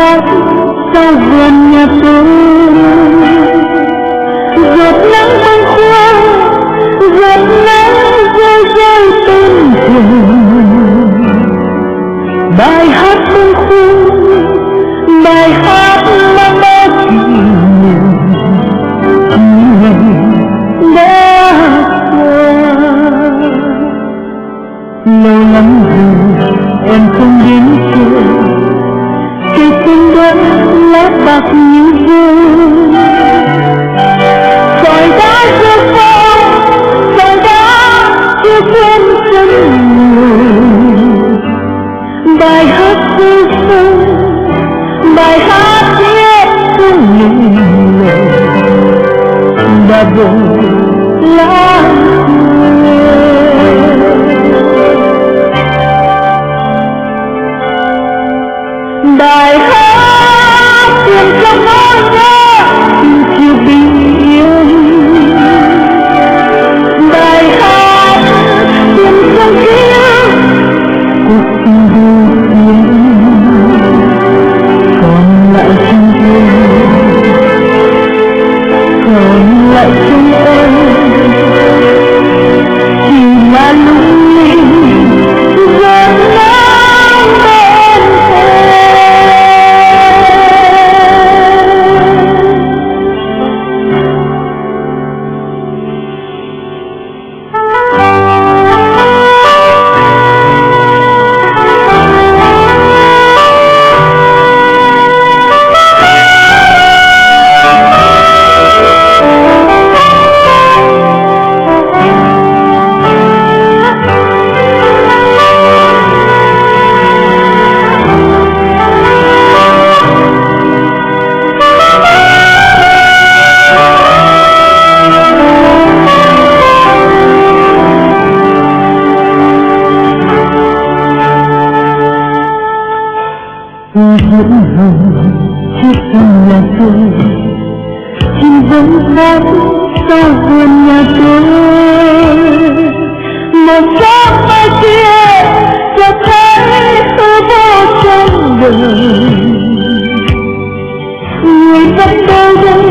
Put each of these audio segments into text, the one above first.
hát sau vườn nhà tôi. Giọt nắng bâng khuâng, giọt nắng rơi rơi bên thềm. Bài hát bâng khuâng, bài hát mang bao kỷ niệm đã qua. Lâu lắm rồi em không đến chơi, cây xuân đất lá bạc như rơi. Sỏi đá rơi phong, sỏi đá chưa quên chân người. Bài hát rơi sâu, bài hát viết không những lời đã vội lá. Bài hát tìm trong nỗi nhớ tìm chiều bình yên. Bài hát tìm trong ký ức cuộc tình vô biên. Còn lại trong em, còn lại trong em chỉ là lung linh giọt nắng bên em. Vẫn hồng chiếc sông nhà tôi, chim vẫn hát sau vườn nhà tôi. Một giấc mơ kia cho thấy hư vô trong đời. Người vẫn đâu đây,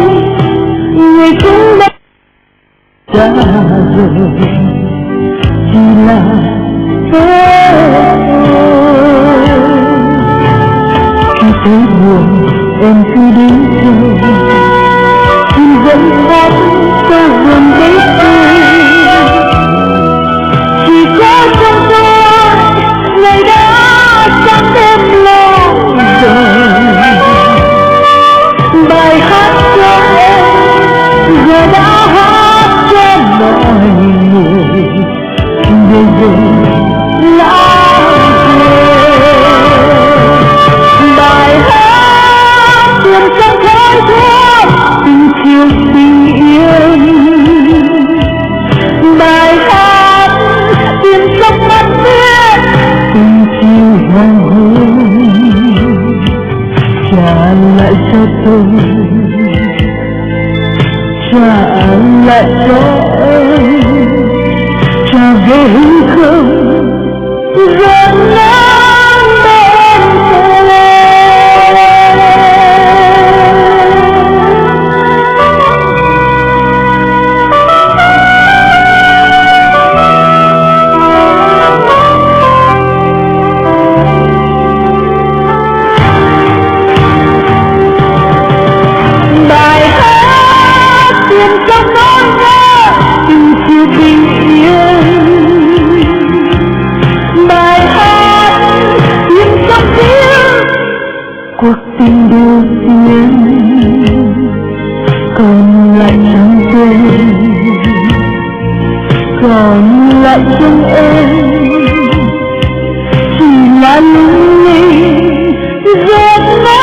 người cũng đã rồi, chỉ là thấy buồn em cứ đến chơi. Chim vẫn hát sau vườn bếp tôi. Chỉ có trong tôi ngày đã sáng đêm lâu rồi. Bài hát cho em giờ đã hát cho mọi người. Bây giờ bài hát tìm trong khói thuốc tình chiều bình yên. Bài hát tìm trong mắt biết tình chiều hoàng hôn. Trả lại cho tôi, trả lại cho em, trả về hứng không giọt nắng bên em. Bài hát tìm trong nỗi nhớ tình chiều bình yên. Bài hát tìm trong ký ức cuộc tình đầu tiên. Còn lại trong tôi, còn lại trong em chỉ là lung linh giọt nắng.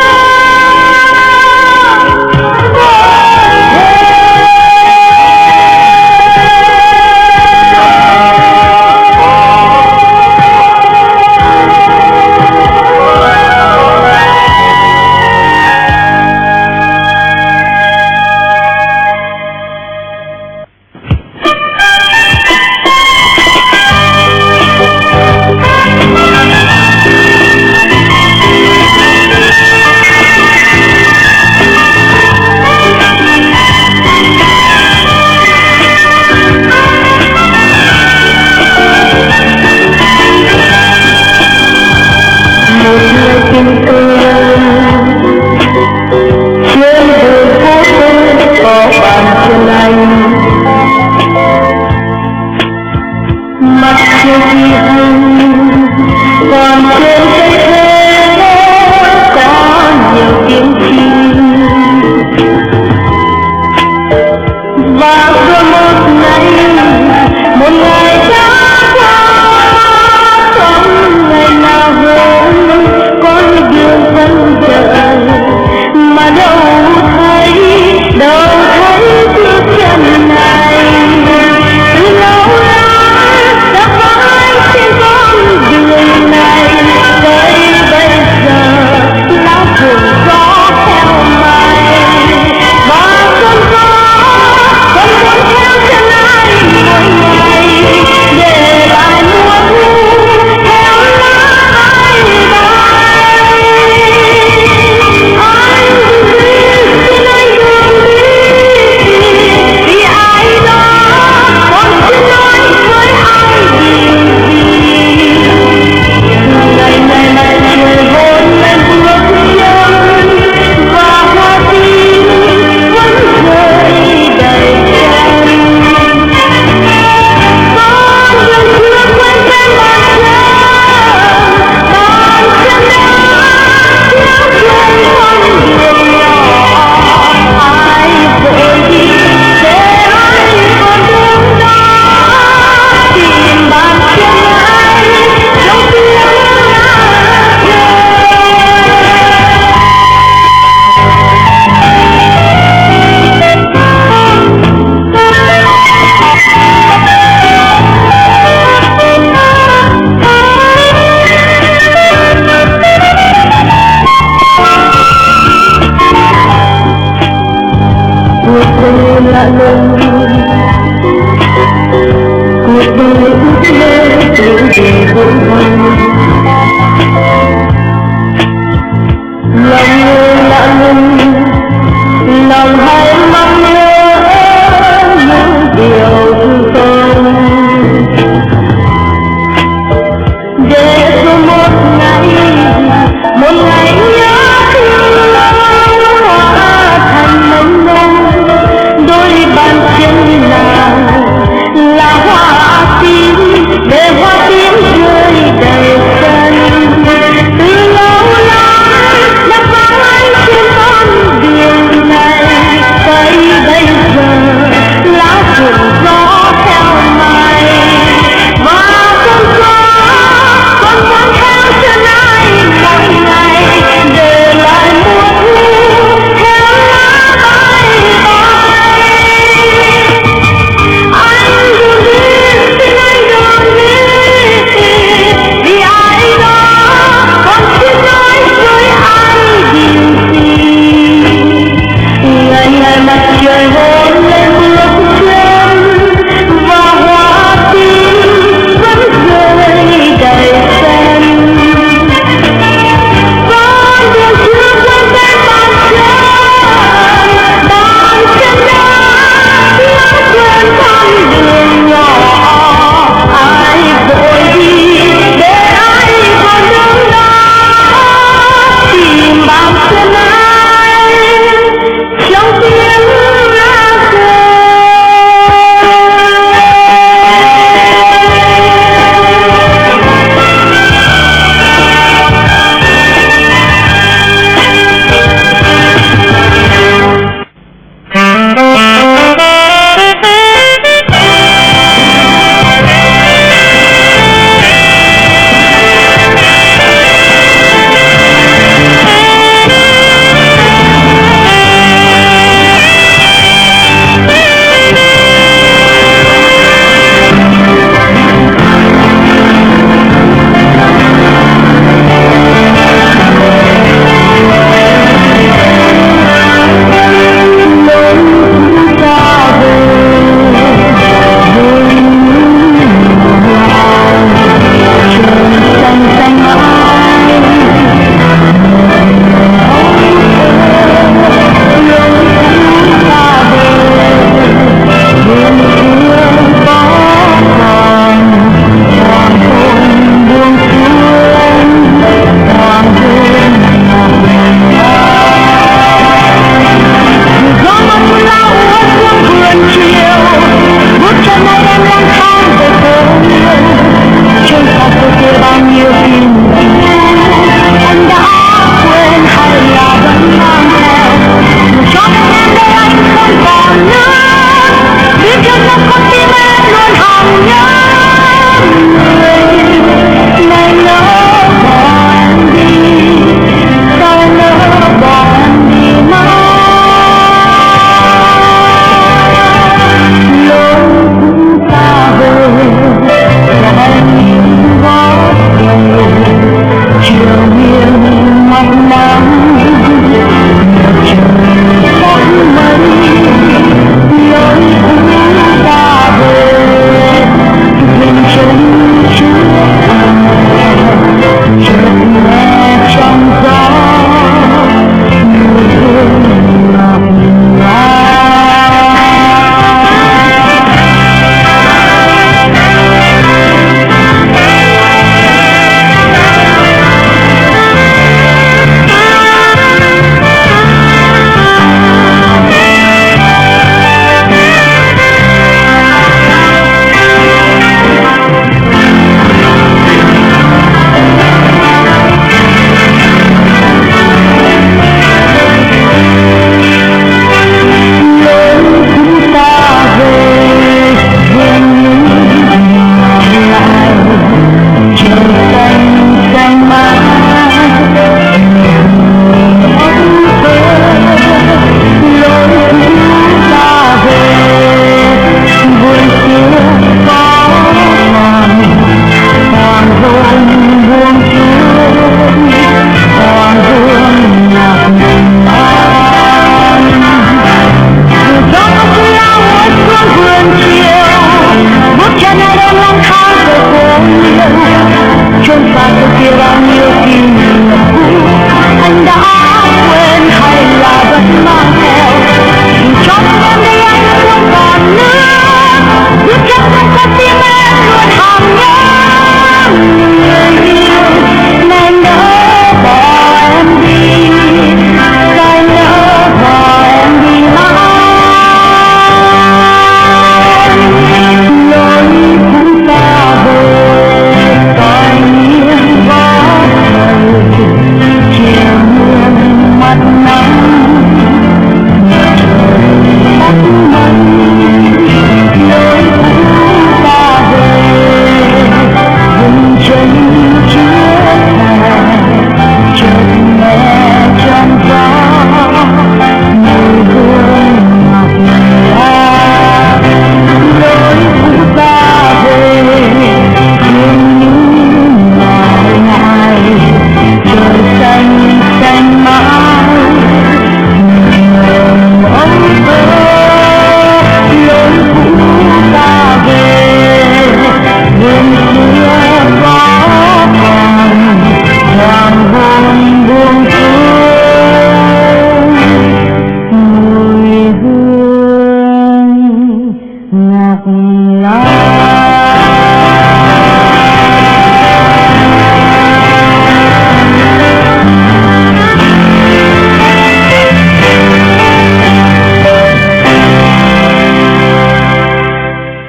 lòng hay